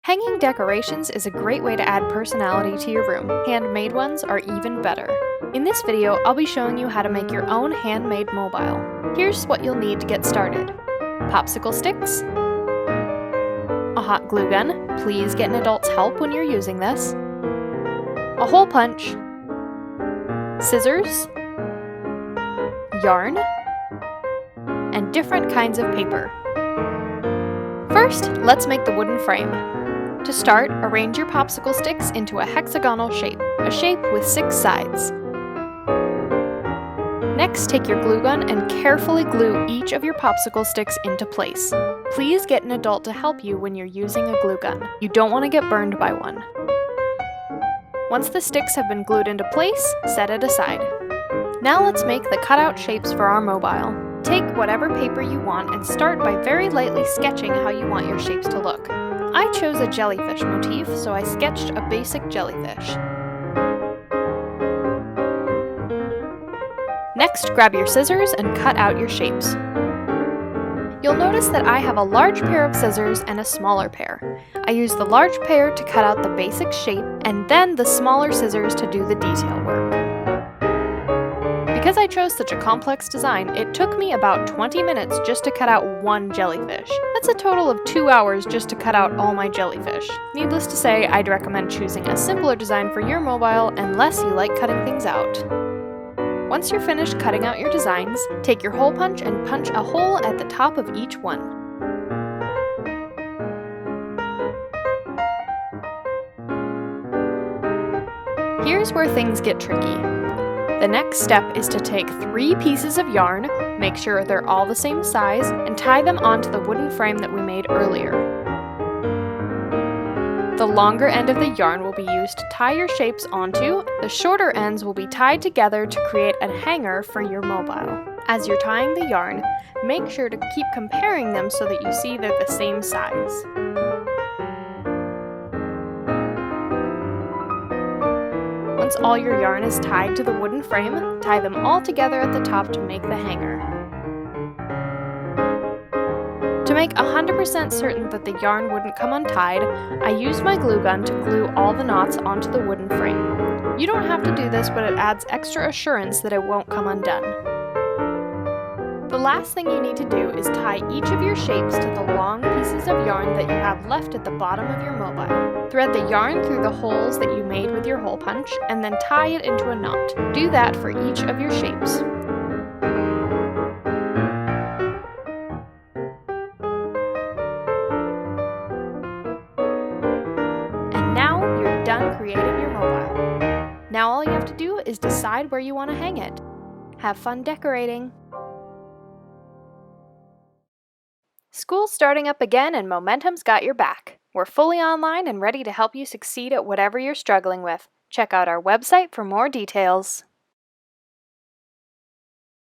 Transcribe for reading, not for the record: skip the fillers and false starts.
Hanging decorations is a great way to add personality to your room. Handmade ones are even better. In this video, I'll be showing you how to make your own handmade mobile. Here's what you'll need to get started. Popsicle sticks, a hot glue gun, please get an adult's help when you're using this, a hole punch, scissors, yarn, and different kinds of paper. First, let's make the wooden frame. To start, arrange your popsicle sticks into a hexagonal shape, a shape with 6 sides. Next, take your glue gun and carefully glue each of your popsicle sticks into place. Please get an adult to help you when you're using a glue gun. You don't want to get burned by one. Once the sticks have been glued into place, set it aside. Now let's make the cutout shapes for our mobile. Take whatever paper you want and start by very lightly sketching how you want your shapes to look. I chose a jellyfish motif, so I sketched a basic jellyfish. Next, grab your scissors and cut out your shapes. You'll notice that I have a large pair of scissors and a smaller pair. I use the large pair to cut out the basic shape, and then the smaller scissors to do the detail work. Because I chose such a complex design, it took me about 20 minutes just to cut out one jellyfish. That's a total of 2 hours just to cut out all my jellyfish. Needless to say, I'd recommend choosing a simpler design for your mobile unless you like cutting things out. Once you're finished cutting out your designs, take your hole punch and punch a hole at the top of each one. Here's where things get tricky. The next step is to take 3 pieces of yarn, make sure they're all the same size, and tie them onto the wooden frame that we made earlier. The longer end of the yarn will be used to tie your shapes onto, the shorter ends will be tied together to create a hanger for your mobile. As you're tying the yarn, make sure to keep comparing them so that you see they're the same size. Once all your yarn is tied to the wooden frame, tie them all together at the top to make the hanger. To make 100% certain that the yarn wouldn't come untied, I used my glue gun to glue all the knots onto the wooden frame. You don't have to do this, but it adds extra assurance that it won't come undone. The last thing you need to do is tie each of your shapes to the long pieces of yarn that you have left at the bottom of your mobile. Thread the yarn through the holes that you made with your hole punch, and then tie it into a knot. Do that for each of your shapes. And now you're done creating your mobile. Now all you have to do is decide where you want to hang it. Have fun decorating! School's starting up again and Momentum's got your back. We're fully online and ready to help you succeed at whatever you're struggling with. Check out our website for more details.